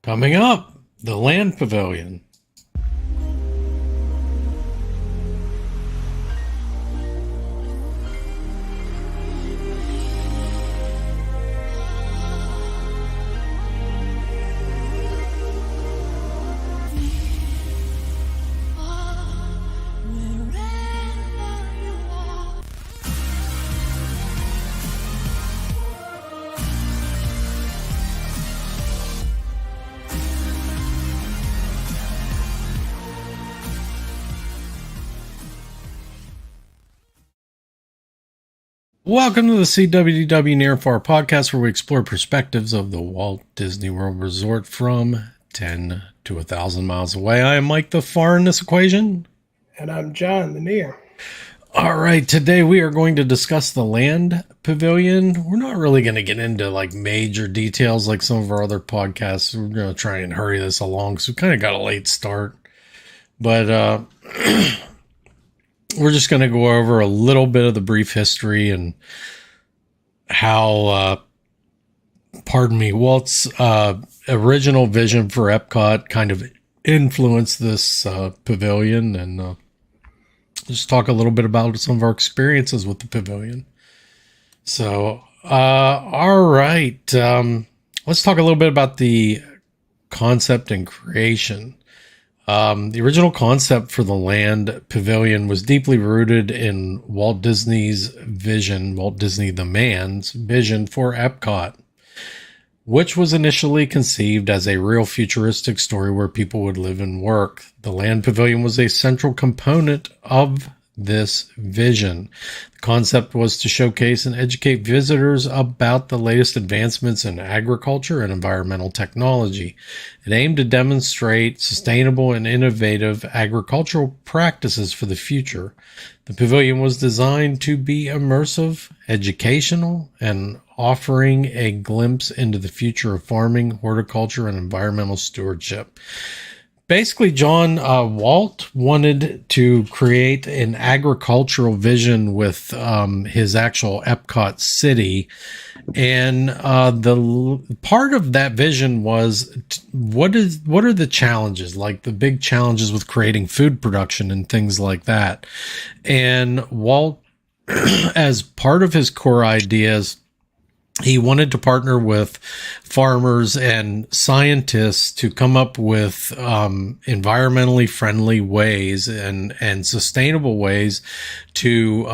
Coming up, the Land Pavilion. Welcome to the SeeWDW Near and Far podcast, where we explore perspectives of the Walt Disney World Resort from 10 to 1,000 miles away. I am Mike, the far in this equation. And I'm John, the near. All right, today we are going to discuss the Land Pavilion. We're not really going to get into like major details like some of our other podcasts. We're going to try and hurry this along because we kind of got a late start. But we're just going to go over a little bit of the brief history and how, Walt's original vision for EPCOT kind of influenced this pavilion, and just talk a little bit about some of our experiences with the pavilion. So, all right, let's talk a little bit about the concept and creation. The original concept for the Land Pavilion was deeply rooted in Walt Disney's vision, Walt Disney the man's vision for EPCOT, which was initially conceived as a real futuristic story where people would live and work. The Land Pavilion was a central component of this vision. The concept was to showcase and educate visitors about the latest advancements in agriculture and environmental technology. It aimed to demonstrate sustainable and innovative agricultural practices for the future. The pavilion was designed to be immersive, educational, and offering a glimpse into the future of farming, horticulture, and environmental stewardship. Basically, John, Walt wanted to create an agricultural vision with his actual EPCOT city. And the part of that vision was what are the challenges, like the big challenges with creating food production and things like that. And Walt, as part of his core ideas, he wanted to partner with farmers and scientists to come up with environmentally friendly ways and sustainable ways to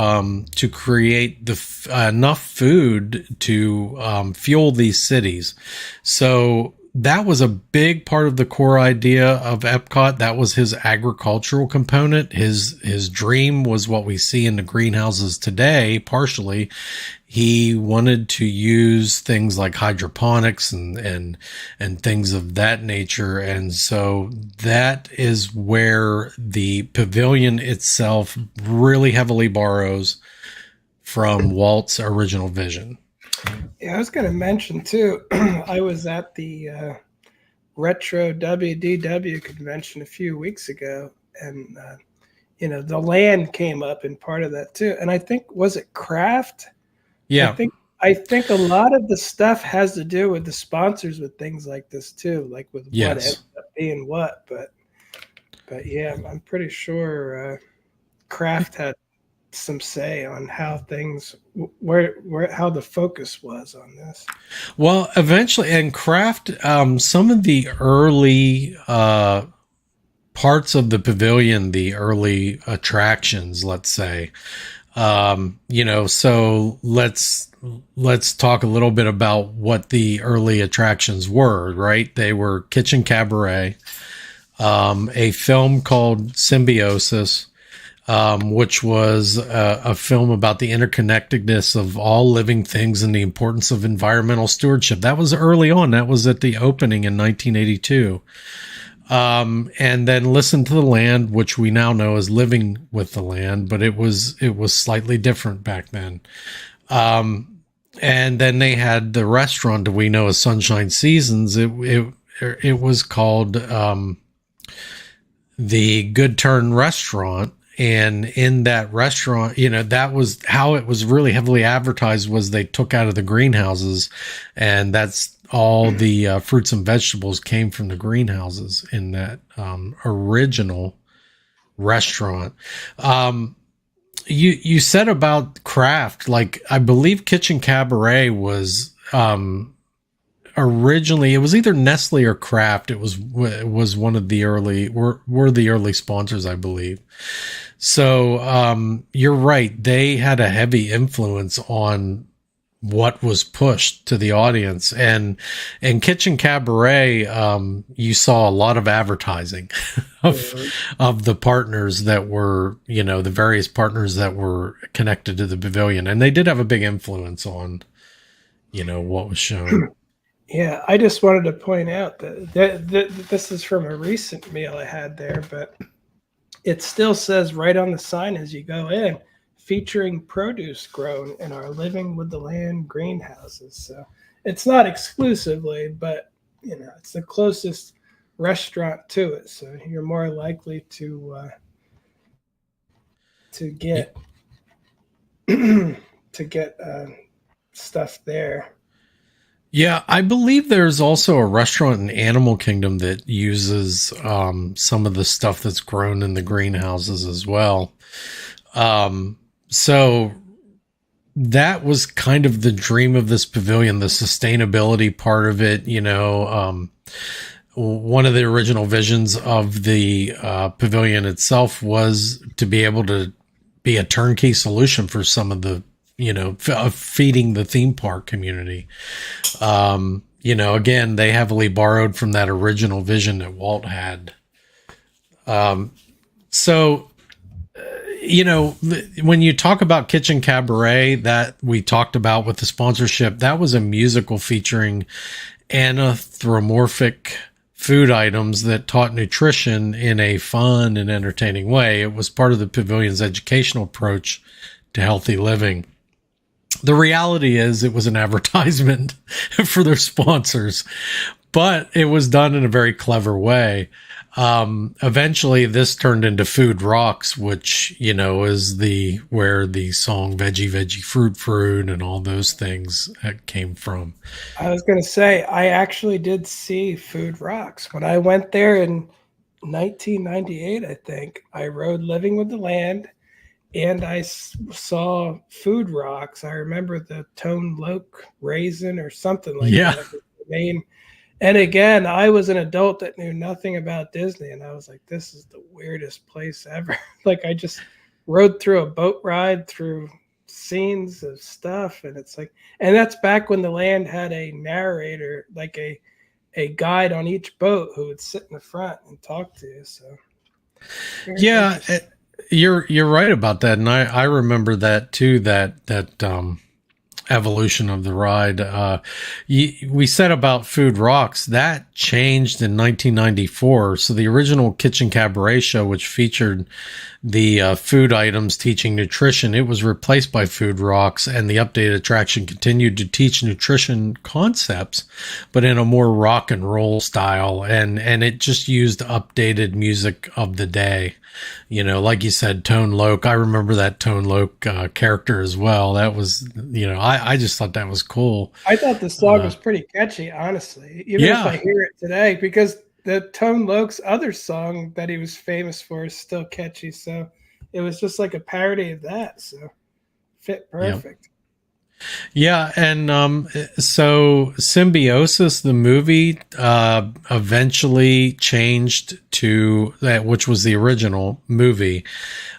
create enough food to fuel these cities. So that was a big part of the core idea of EPCOT. That was his agricultural component. His dream was what we see in the greenhouses today, partially. He wanted to use things like hydroponics and things of that nature. And so that is where the pavilion itself really heavily borrows from Walt's original vision. Yeah, I was going to mention too, I was at the Retro WDW convention a few weeks ago, and the land came up in part of that too. And I think, was it craft? Yeah. I think a lot of the stuff has to do with the sponsors with things like this too, like with what ends up being what. But yeah, I'm pretty sure craft had some say on how things how the focus was on this. Well, eventually, and craft, some of the early parts of the pavilion, the early attractions, let's say, so let's talk a little bit about what the early attractions were, right? They were Kitchen Cabaret, a film called Symbiosis, which was a film about the interconnectedness of all living things and the importance of environmental stewardship. That was early on. That was at the opening in 1982. And then Listen to the Land, which we now know as Living with the Land, but it was slightly different back then. And then they had the restaurant that we know as Sunshine Seasons. It was called the Good Turn Restaurant. And in that restaurant, that was how it was really heavily advertised, was they took out of the greenhouses, and that's all the fruits and vegetables came from the greenhouses in that original restaurant. You said about craft, like I believe Kitchen Cabaret was originally, it was either Nestle or Kraft. It was one of the early were the early sponsors, I believe. So you're right, they had a heavy influence on what was pushed to the audience. And in Kitchen Cabaret, you saw a lot of advertising of the partners that were, the various partners that were connected to the pavilion. And they did have a big influence on, what was shown. Yeah, I just wanted to point out that this is from a recent meal I had there, but it still says right on the sign as you go in, featuring produce grown in our Living with the Land greenhouses. So it's not exclusively, but it's the closest restaurant to it. So you're more likely to get to get stuff there. Yeah, I believe there's also a restaurant in Animal Kingdom that uses some of the stuff that's grown in the greenhouses as well. So that was kind of the dream of this pavilion, the sustainability part of it. One of the original visions of the pavilion itself was to be able to be a turnkey solution for some of the, feeding the theme park community. Again, they heavily borrowed from that original vision that Walt had. When you talk about Kitchen Cabaret that we talked about with the sponsorship, that was a musical featuring anthropomorphic food items that taught nutrition in a fun and entertaining way. It was part of the pavilion's educational approach to healthy living. The reality is it was an advertisement for their sponsors, but it was done in a very clever way. Eventually this turned into Food Rocks, which, is where the song Veggie, Veggie, Fruit, Fruit and all those things came from. I was going to say, I actually did see Food Rocks when I went there in 1998. I think I rode Living with the Land and I saw Food Rocks. I remember the Tone Loc raisin or something like that. And again, I was an adult that knew nothing about Disney, and I was like, this is the weirdest place ever. Like, I just rode through a boat ride through scenes of stuff, and it's like, and that's back when the land had a narrator, like a guide on each boat who would sit in the front and talk to you. So yeah, you're right about that, and I remember that too, that evolution of the ride. We said about Food Rocks, that changed in 1994. So the original Kitchen Cabaret show, which featured the food items teaching nutrition, it was replaced by Food Rocks, and the updated attraction continued to teach nutrition concepts, but in a more rock and roll style, and it just used updated music of the day. Like you said, Tone Loc. I remember that Tone Loc character as well. That was, I just thought that was cool. I thought the song was pretty catchy, honestly, even if I hear it today, because the Tone Loc's other song that he was famous for is still catchy. So it was just like a parody of that. So fit perfect. Yeah, and so Symbiosis, the movie, eventually changed to that, which was the original movie,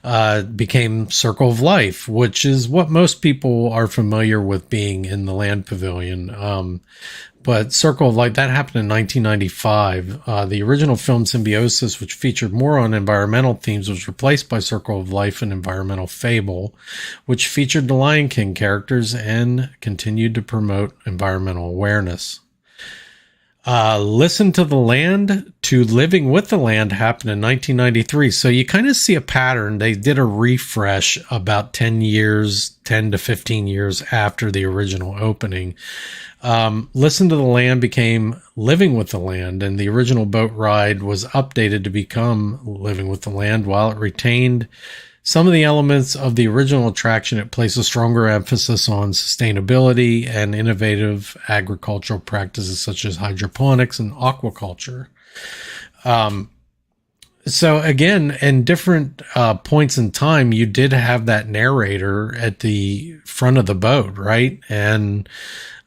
became Circle of Life, which is what most people are familiar with being in the Land Pavilion. But Circle of Life, that happened in 1995. The original film Symbiosis, which featured more on environmental themes, was replaced by Circle of Life, an environmental fable, which featured the Lion King characters and continued to promote environmental awareness. Listen to the Land to Living with the Land happened in 1993. So you kind of see a pattern. They did a refresh about 10 to 15 years after the original opening. Listen to the Land became Living with the Land, and the original boat ride was updated to become Living with the Land. While it retained some of the elements of the original attraction, it placed a stronger emphasis on sustainability and innovative agricultural practices such as hydroponics and aquaculture. So again, in different points in time, you did have that narrator at the front of the boat, right? And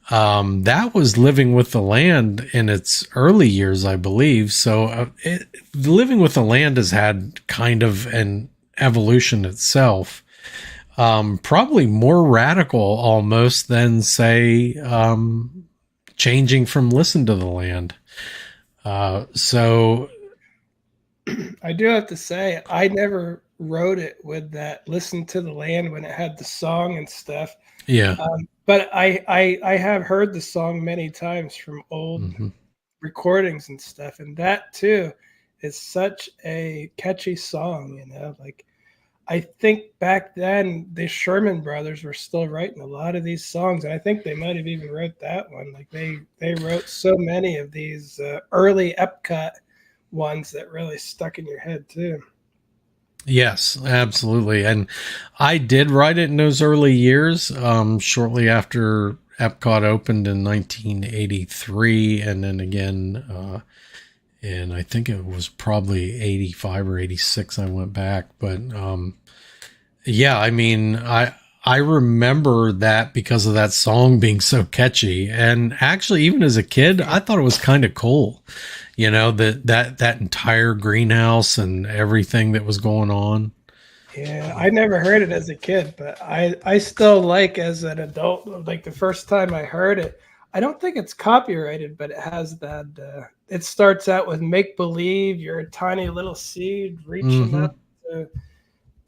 that was Living with the Land in its early years, I believe. So Living with the Land has had kind of an evolution itself, probably more radical almost than, say, changing from Listen to the Land. So I do have to say, I never wrote it with that Listen to the Land when it had the song and stuff. yeah. But I have heard the song many times from old recordings and stuff. And that too is such a catchy song, like I think back then the Sherman Brothers were still writing a lot of these songs. And I think they might have even wrote that one. Like they wrote so many of these early EPCOT ones that really stuck in your head too. Yes, absolutely. And I did write it in those early years, shortly after EPCOT opened in 1983. And then again, and I think it was probably 85 or 86 I went back. But yeah, I mean, I remember that because of that song being so catchy. And actually, even as a kid, I thought it was kind of cool, that entire greenhouse and everything that was going on. Yeah, I never heard it as a kid, but I still like as an adult, like the first time I heard it, I don't think it's copyrighted, but it has that, it starts out with make believe you're a tiny little seed reaching up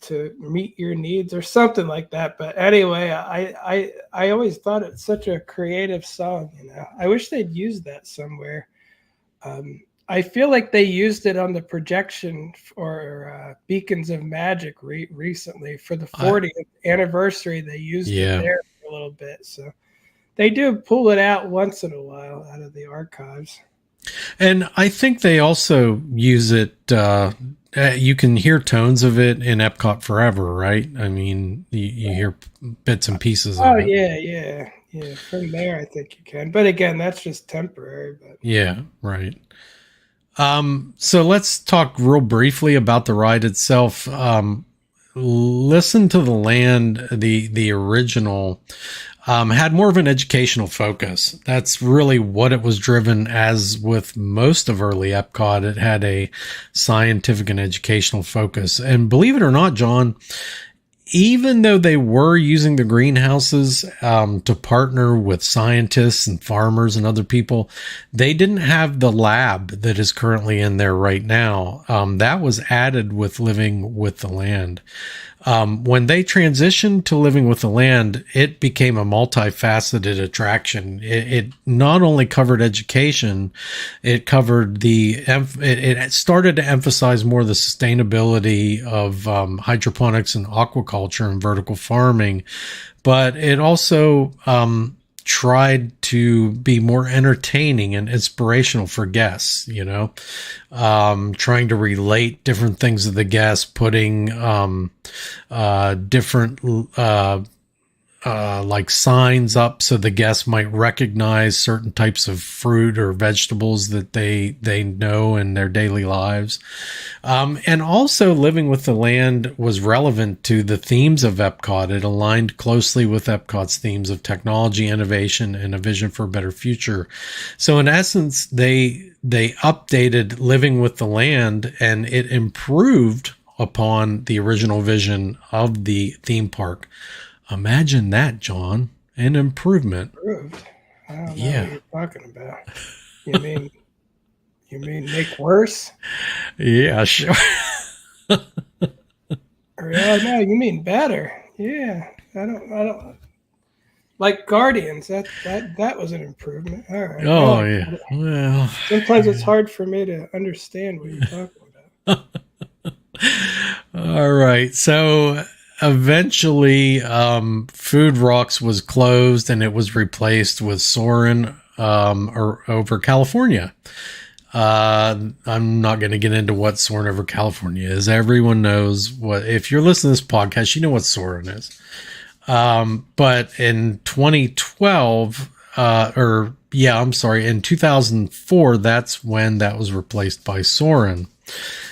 to meet your needs or something like that. But anyway, I always thought it's such a creative song. I wish they'd used that somewhere. I feel like they used it on the projection for Beacons of Magic recently for the 40th anniversary. They used it there for a little bit. So they do pull it out once in a while out of the archives. And I think they also use it. You can hear tones of it in Epcot Forever, right? I mean, you hear bits and pieces of it. Yeah. From there, I think you can. But again, that's just temporary. But yeah, right. So let's talk real briefly about the ride itself. Listen to the Land, the original, had more of an educational focus. That's really what it was driven as with most of early Epcot. It had a scientific and educational focus. And believe it or not, John, even though they were using the greenhouses to partner with scientists and farmers and other people, they didn't have the lab that is currently in there right now. That was added with Living with the Land. When they transitioned to Living with the Land, it became a multifaceted attraction. It not only covered education, it covered it started to emphasize more the sustainability of hydroponics and aquaculture and vertical farming, but it also tried to be more entertaining and inspirational for guests, trying to relate different things to the guests, putting different like signs up so the guests might recognize certain types of fruit or vegetables that they know in their daily lives. And also Living with the Land was relevant to the themes of Epcot. It aligned closely with Epcot's themes of technology, innovation, and a vision for a better future. So in essence, they updated Living with the Land and it improved upon the original vision of the theme park. Imagine that, John. An improvement. Improved. I don't know what you're talking about. You mean make worse? Yeah, sure. No, you mean better. Yeah. I don't Like Guardians, that was an improvement. All right, I Oh like yeah. that. Well, Sometimes it's hard for me to understand what you're talking about. all right. So eventually, Food Rocks was closed and it was replaced with Soarin' or over California. I'm not going to get into what Soarin' over California is. Everyone knows what. If you're listening to this podcast, you know what Soarin' is. But in 2012, in 2004, that's when that was replaced by Soarin'.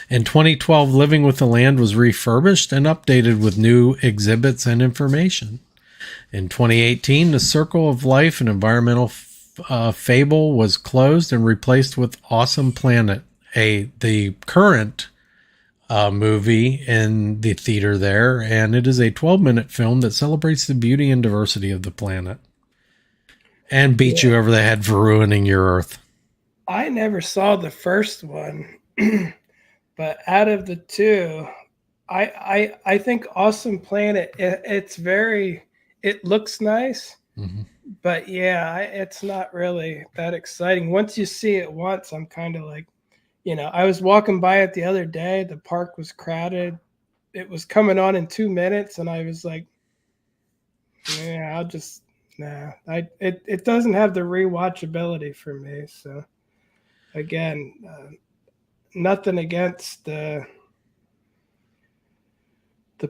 In 2012, Living with the Land was refurbished and updated with new exhibits and information. In 2018, The Circle of Life, an environmental fable, was closed and replaced with Awesome Planet, the current movie in the theater there, and it is a 12-minute film that celebrates the beauty and diversity of the planet and beats you over the head for ruining your Earth. I never saw the first one, but out of the two, I think Awesome Planet. It looks nice, but yeah, it's not really that exciting. Once you see it once, I'm kind of like, I was walking by it the other day. The park was crowded. It was coming on in 2 minutes, and I was like, yeah, it doesn't have the rewatchability for me. So again, nothing against the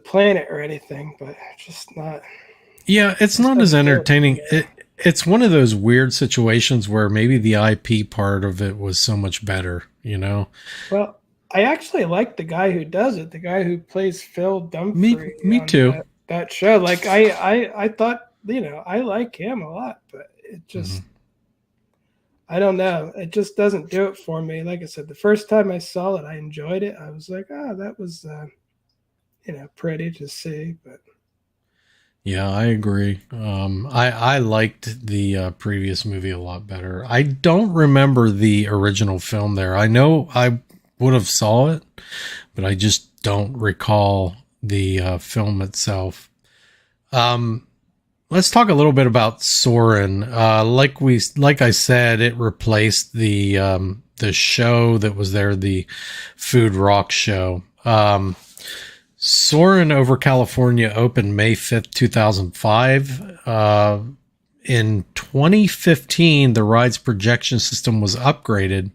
planet or anything, but just not. Yeah, it's not as entertaining. It's one of those weird situations where maybe the IP part of it was so much better, Well, I actually like the guy who does it, the guy who plays Phil Dumfries. Me too. That show. Like I thought, I like him a lot, but it just, I don't know. It just doesn't do it for me. Like I said, the first time I saw it, I enjoyed it. I was like, oh, that was, pretty to see, but. Yeah, I agree. I liked the previous movie a lot better. I don't remember the original film there. I know I would have saw it, but I just don't recall the film itself. Let's talk a little bit about Soarin'. Like I said, it replaced the show that was there, the Food Rock show. Soarin' over California opened May 5th, 2005. In 2015, the ride's projection system was upgraded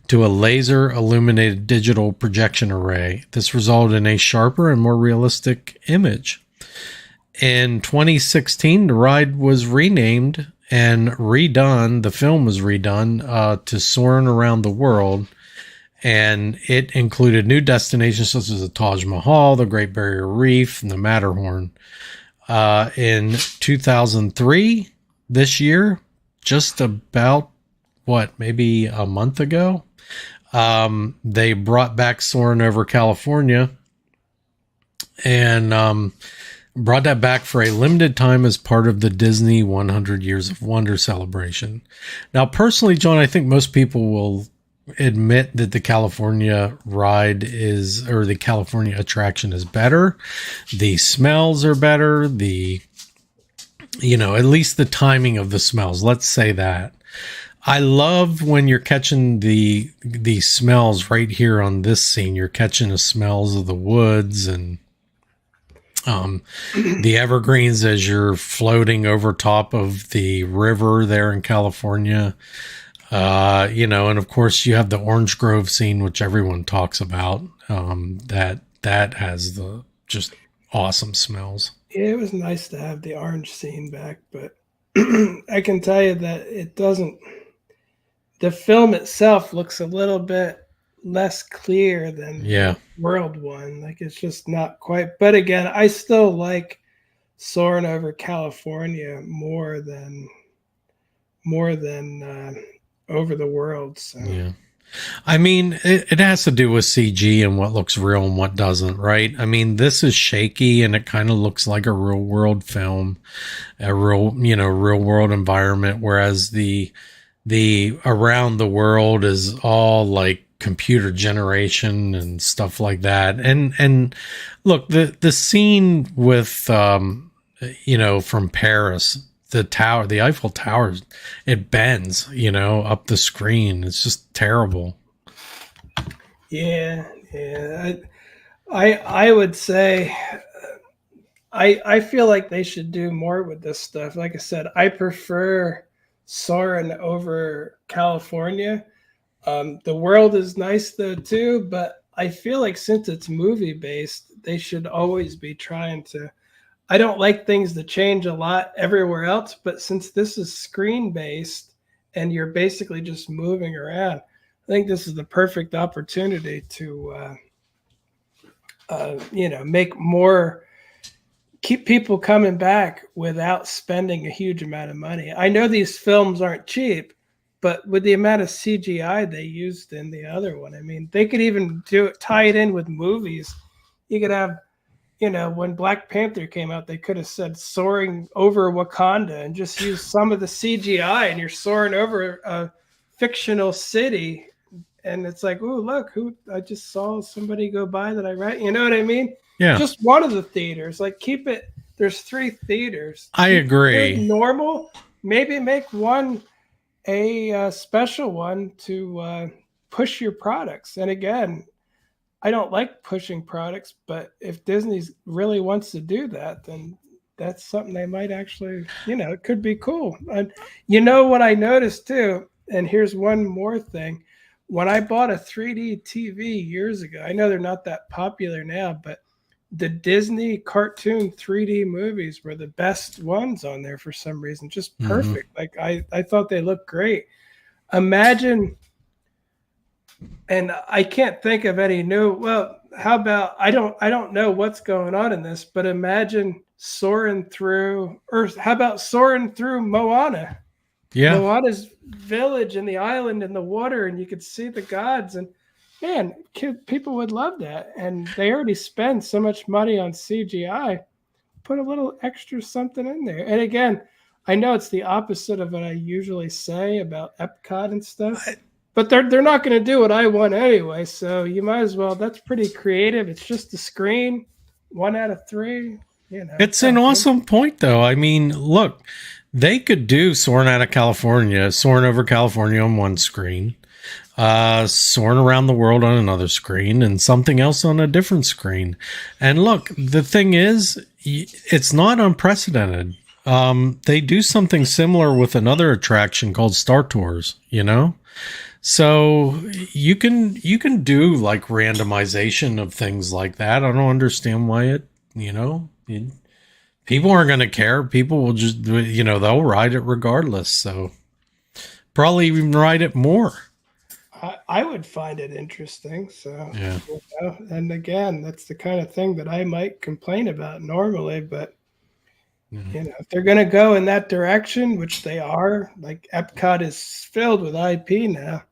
to a laser illuminated digital projection array. This resulted in a sharper and more realistic image. In 2016, the ride was renamed and redone. The film was redone to Soarin' Around the World. And it included new destinations such as the Taj Mahal, the Great Barrier Reef, and the Matterhorn. In 2003, this year, just about, maybe a month ago, they brought back Soarin' over California and brought that back for a limited time as part of the Disney 100 Years of Wonder celebration. Now, personally, John, I think most people will admit that the California ride or the California attraction is better. The smells are better. At least the timing of the smells. Let's say that. I love when you're catching the smells right here on this scene. You're catching the smells of the woods and the evergreens as you're floating over top of the river there in California. And of course you have the Orange Grove scene, which everyone talks about. That has the just awesome smells. Yeah, it was nice to have the orange scene back, but I can tell you that it doesn't. The film itself looks a little bit less clear than World One. Like it's just not quite. But again, I still like Soarin' over California more than Over the World. So. Yeah. I mean, it has to do with CG and what looks real and what doesn't, right? I mean, this is shaky and it kind of looks like a real world film, a real world environment. Whereas the around the world is all like computer generation and stuff like that. And look, the scene with, from Paris the tower, the Eiffel Tower, it bends, up the screen. It's just terrible. Yeah, yeah. I would say I feel like they should do more with this stuff. Like I said, I prefer Soarin' over California. The world is nice though too, but I feel like since it's movie based, they should always be trying to. I don't like things to change a lot everywhere else, but since this is screen based and you're basically just moving around, I think this is the perfect opportunity to, make more, keep people coming back without spending a huge amount of money. I know these films aren't cheap, but with the amount of CGI they used in the other one, I mean, they could even tie it in with movies. You could have, when Black Panther came out, they could have said soaring over Wakanda and just use some of the CGI, and you're soaring over a fictional city. And it's like, oh, look, I just saw somebody go by that I read. You know what I mean? Yeah. Just one of the theaters. Like, keep it. There's 3 theaters. I agree. Normal. Maybe make one a special one to push your products. And again, I don't like pushing products, but if Disney really wants to do that, then that's something they might actually, it could be cool. And what I noticed too, and here's one more thing. When I bought a 3D TV years ago, I know they're not that popular now, but the Disney cartoon 3D movies were the best ones on there for some reason. Just perfect. Like I thought they looked great. Imagine, and I can't think of any new. Well, how about I don't know what's going on in this, but imagine soaring through, or how about soaring through Moana? Yeah, Moana's village and the island in the water, and you could see the gods. And man, people would love that. And they already spend so much money on CGI. Put a little extra something in there. And again, I know it's the opposite of what I usually say about EPCOT and stuff. But they're not going to do what I want anyway, so you might as well. That's pretty creative. It's just a screen, 1 out of 3. It's an awesome point, though. I mean, look, they could do soaring over California on one screen, soaring around the world on another screen, and something else on a different screen. And look, the thing is, it's not unprecedented. They do something similar with another attraction called Star Tours, So you can do like randomization of things like that. I don't understand why people aren't going to care. People will just, they'll ride it regardless. So probably even ride it more. I would find it interesting. So, yeah. And again, that's the kind of thing that I might complain about normally, but if they're going to go in that direction, which they are, like EPCOT is filled with IP now,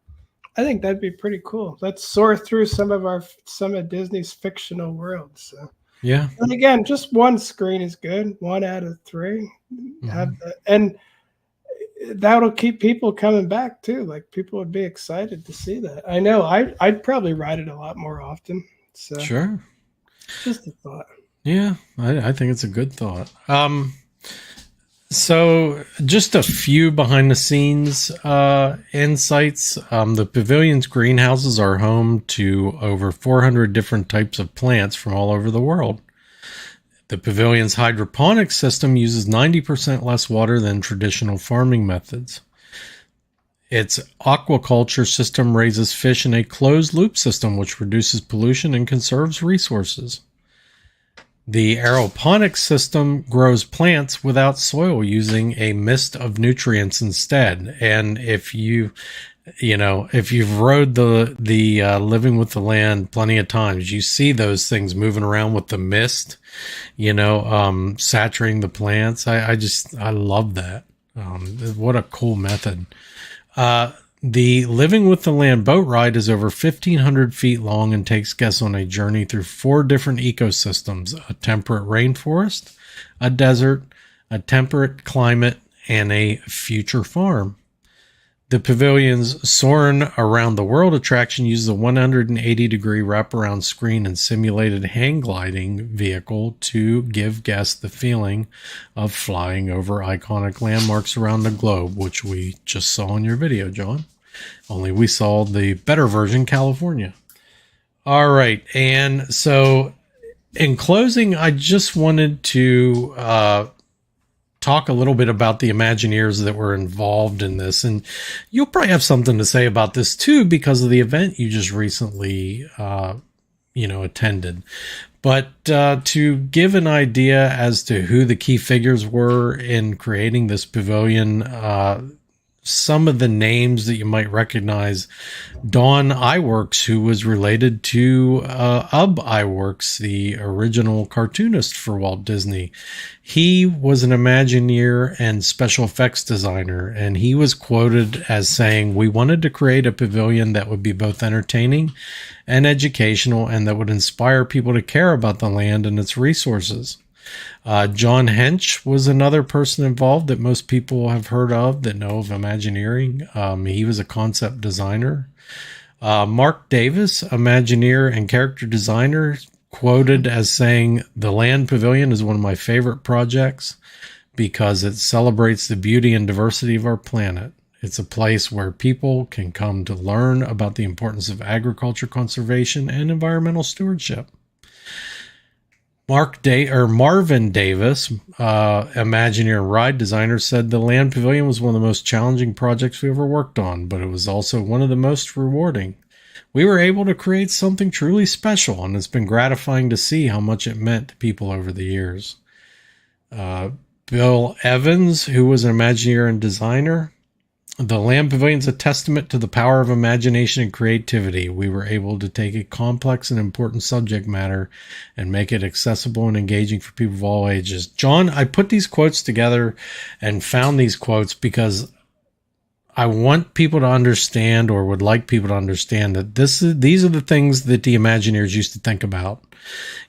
I think that'd be pretty cool. Let's soar through some of Disney's fictional worlds. So. Yeah. And again, just one screen is good. 1 out of 3. And that'll keep people coming back too. Like people would be excited to see that. I know I'd probably ride it a lot more often. So sure. Just a thought. Yeah, I think it's a good thought. So just a few behind the scenes insights. The pavilion's greenhouses are home to over 400 different types of plants from all over the world. The pavilion's hydroponics system uses 90% less water than traditional farming methods. Its aquaculture system raises fish in a closed loop system, which reduces pollution and conserves resources. The aeroponics system grows plants without soil using a mist of nutrients instead. And if you've rode the Living with the Land plenty of times, you see those things moving around with the mist, saturating the plants. I love that. What a cool method. The Living with the Land boat ride is over 1,500 feet long and takes guests on a journey through 4 different ecosystems: a temperate rainforest, a desert, a temperate climate, and a future farm. The pavilion's Soarin' Around the World attraction uses a 180-degree wraparound screen and simulated hang gliding vehicle to give guests the feeling of flying over iconic landmarks around the globe, which we just saw in your video, John. Only we saw the better version, California. All right. And so in closing, I just wanted to talk a little bit about the Imagineers that were involved in this. And you'll probably have something to say about this too, because of the event you just recently, attended. But to give an idea as to who the key figures were in creating this pavilion, some of the names that you might recognize: Don Iwerks, who was related to Ub Iwerks, the original cartoonist for Walt Disney. He was an Imagineer and special effects designer, and he was quoted as saying, "We wanted to create a pavilion that would be both entertaining and educational, and that would inspire people to care about the land and its resources." John Hench was another person involved that most people have heard of that know of Imagineering. He was a concept designer. Mark Davis, Imagineer and character designer, quoted as saying, "The Land Pavilion is one of my favorite projects because it celebrates the beauty and diversity of our planet. It's a place where people can come to learn about the importance of agriculture conservation and environmental stewardship." Marvin Davis, Imagineer and ride designer, said, "The Land Pavilion was one of the most challenging projects we ever worked on, but it was also one of the most rewarding. We were able to create something truly special, and it's been gratifying to see how much it meant to people over the years." Bill Evans, who was an Imagineer and designer, "The Land Pavilion is a testament to the power of imagination and creativity. We were able to take a complex and important subject matter and make it accessible and engaging for people of all ages." John, I put these quotes together and found these quotes because I want people to understand, or would like people to understand, that these are the things that the Imagineers used to think about.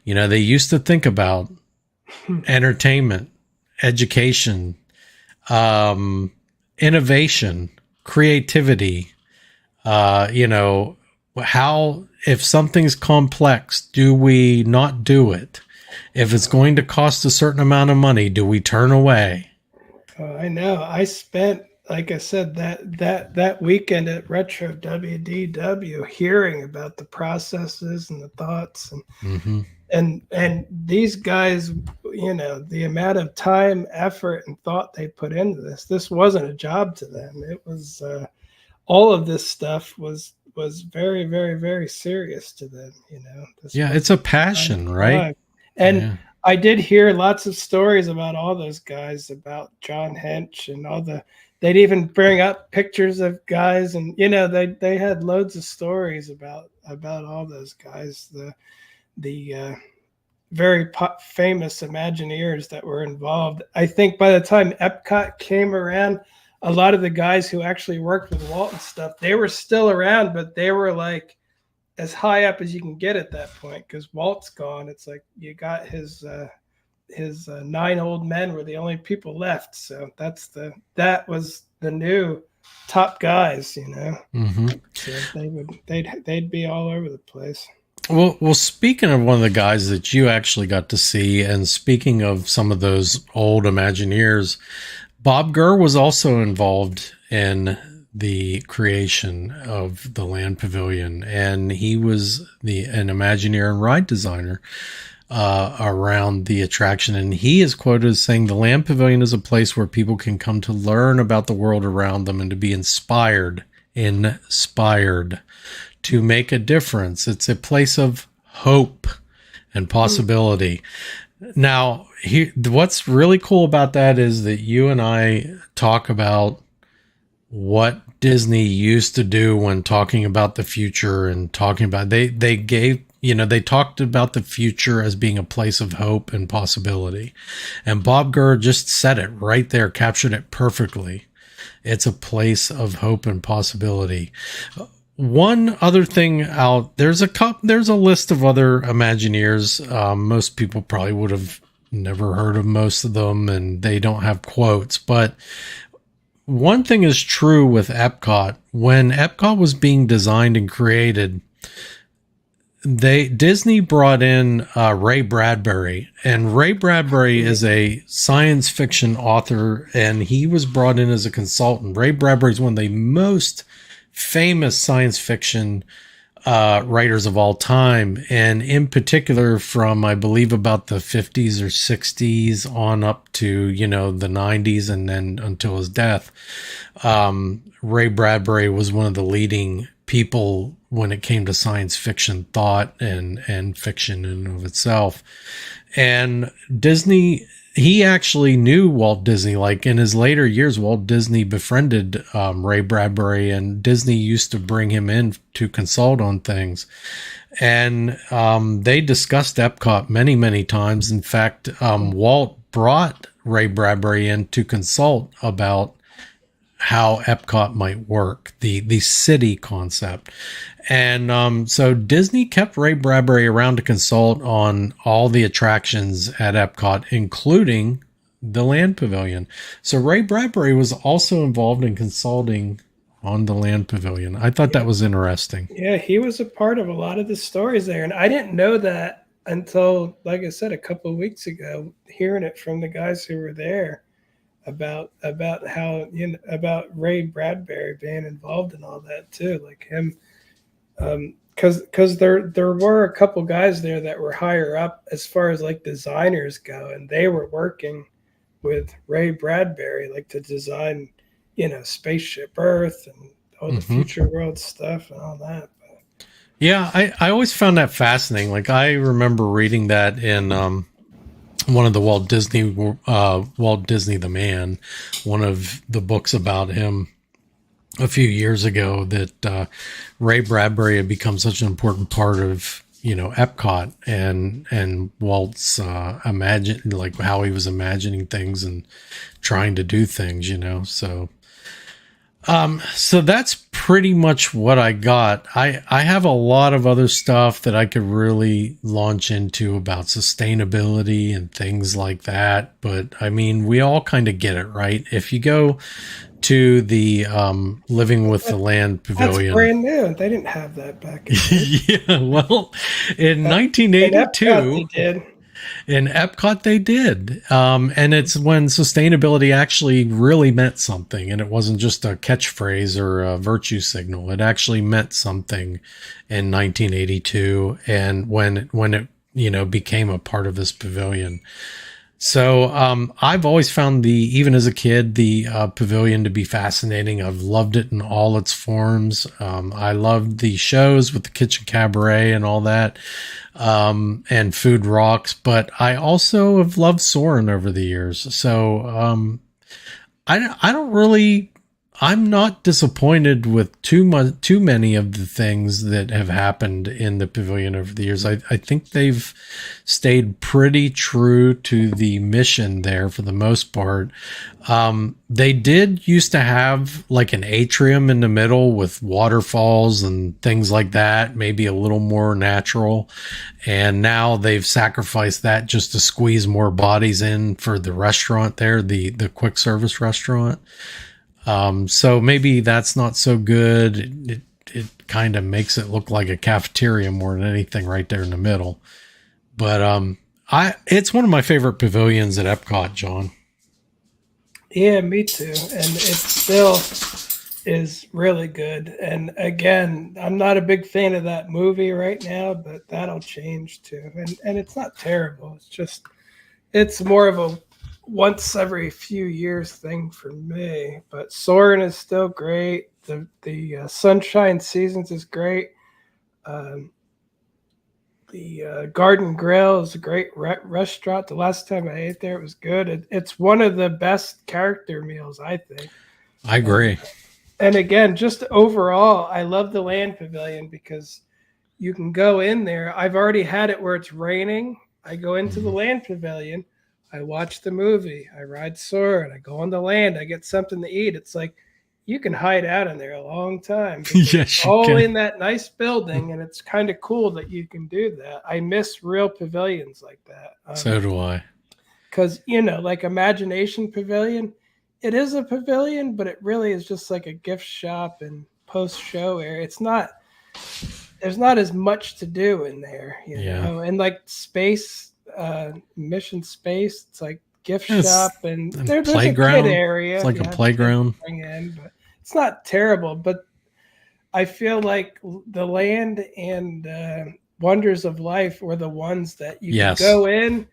They used to think about entertainment, education, innovation, creativity, how, if something's complex, do we not do it? If it's going to cost a certain amount of money, do we turn away? I know. I spent, like I said, that weekend at Retro WDW hearing about the processes and the thoughts and these guys, the amount of time, effort, and thought they put into this wasn't a job to them. It was all of this stuff was very, very, very serious to them. It's a passion, right? And I did hear lots of stories about all those guys, about John Hench and they'd even bring up pictures of guys, and they had loads of stories about all those guys. The very famous Imagineers that were involved. I think by the time EPCOT came around, a lot of the guys who actually worked with Walt and stuff, they were still around, but they were like as high up as you can get at that point, because Walt's gone. It's like you got his 9 old men were the only people left. So that was the new top guys, So they'd be all over the place. Well, speaking of one of the guys that you actually got to see, and speaking of some of those old Imagineers, Bob Gurr was also involved in the creation of the Land Pavilion, and he was an Imagineer and ride designer around the attraction. And he is quoted as saying, "The Land Pavilion is a place where people can come to learn about the world around them and to be inspired to make a difference. It's a place of hope and possibility." Now, what's really cool about that is that you and I talk about what Disney used to do when talking about the future, and talking about, they talked about the future as being a place of hope and possibility. And Bob Gurr just said it right there, captured it perfectly. It's a place of hope and possibility. One other thing there's a list of other Imagineers. Most people probably would have never heard of most of them, and they don't have quotes. But one thing is true with Epcot. When Epcot was being designed and created, Disney brought in Ray Bradbury, and Ray Bradbury is a science fiction author, and he was brought in as a consultant. Ray Bradbury is one of the most famous science fiction writers of all time, and in particular from, I believe, about the 50s or 60s on up to, the 90s and then until his death. Ray Bradbury was one of the leading people when it came to science fiction thought and fiction in and of itself. And Disney, he actually knew Walt Disney. Like in his later years, Walt Disney befriended Ray Bradbury, and Disney used to bring him in to consult on things. And they discussed Epcot many, many times. In fact, Walt brought Ray Bradbury in to consult about how Epcot might work, the city concept. And so Disney kept Ray Bradbury around to consult on all the attractions at Epcot, including the Land Pavilion. So Ray Bradbury was also involved in consulting on the Land Pavilion. I thought that was interesting. Yeah, he was a part of a lot of the stories there. And I didn't know that until, like I said, a couple of weeks ago, hearing it from the guys who were there about how, about Ray Bradbury being involved in all that too, like him. Because there were a couple guys there that were higher up as far as like designers go, and they were working with Ray Bradbury like to design, Spaceship Earth and all the future world stuff and all that. But, yeah, I always found that fascinating. Like I remember reading that in one of the Walt Disney the Man, one of the books about him a few years ago, that Ray Bradbury had become such an important part of, Epcot and Walt's like how he was imagining things and trying to do things, so that's pretty much what I got. I have a lot of other stuff that I could really launch into about sustainability and things like that. But I mean, we all kind of get it, right? If you go to the Living with the Land Pavilion. That's brand new. They didn't have that back in Yeah, well, in 1982, in Epcot they did. And it's when sustainability actually really meant something, and it wasn't just a catchphrase or a virtue signal. It actually meant something in 1982, and when it became a part of this pavilion. So I've always found even as a kid, the pavilion to be fascinating. I've loved it in all its forms. I loved the shows with the kitchen cabaret and all that, and Food Rocks. But I also have loved Soarin' over the years. So I'm not disappointed with too many of the things that have happened in the pavilion over the years. I think they've stayed pretty true to the mission there for the most part. They did used to have like an atrium in the middle with waterfalls and things like that, maybe a little more natural. And now they've sacrificed that just to squeeze more bodies in for the restaurant there, the quick service restaurant. So maybe that's not so good. It kind of makes it look like a cafeteria more than anything right there in the middle. But it's one of my favorite pavilions at Epcot, John. Yeah, me too. And it still is really good. And again, I'm not a big fan of that movie right now, but that'll change too. And it's not terrible. It's more of a once every few years thing for me. But Soarin' is still great. The Sunshine Seasons is great. The Garden Grill is a great restaurant. The last time I ate there, it was good. It's one of the best character meals, I think. I agree. And again, just overall, I love the Land Pavilion because you can go in there. I've already had it where it's raining. I go into the Land Pavilion. I watch the movie. I ride Soarin'. I go on the land. I get something to eat. It's like you can hide out in there a long time. Yes, you all can. In that nice building, and it's kind of cool that you can do that. I miss real pavilions like that. So do I. Because, like Imagination Pavilion, it is a pavilion, but it really is just like a gift shop and post-show area. It's not. There's not as much to do in there, you know. And like space, mission space, it's like gift shop and there's a kid area. It's like a playground. Bring in, but it's not terrible. But I feel like the Land and Wonders of Life were the ones that you could go in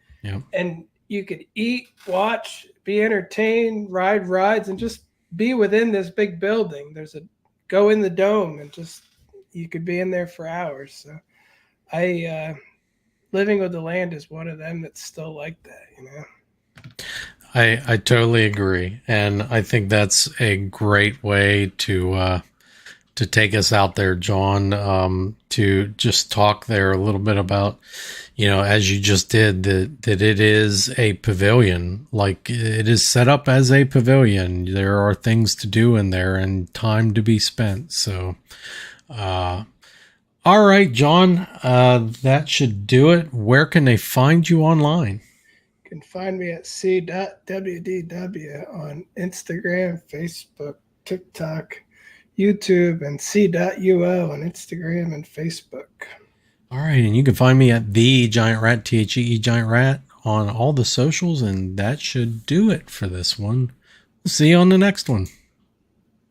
and you could eat, watch, be entertained, ride rides, and just be within this big building. There's a go in the dome and just you could be in there for hours. So Living with the Land is one of them that's still like that, you know. I totally agree, and I think that's a great way to take us out there, John, to just talk there a little bit about, you know, as you just did, that it is a pavilion. Like, it is set up as a pavilion. There are things to do in there and time to be spent. So, all right, John, that should do it. Where can they find you online? You can find me at SeeWDW on Instagram, Facebook, TikTok, YouTube, and SeeUO on Instagram and Facebook. All right, and you can find me at the Giant Rat, THEE Giant Rat, on all the socials, and that should do it for this one. We'll see you on the next one.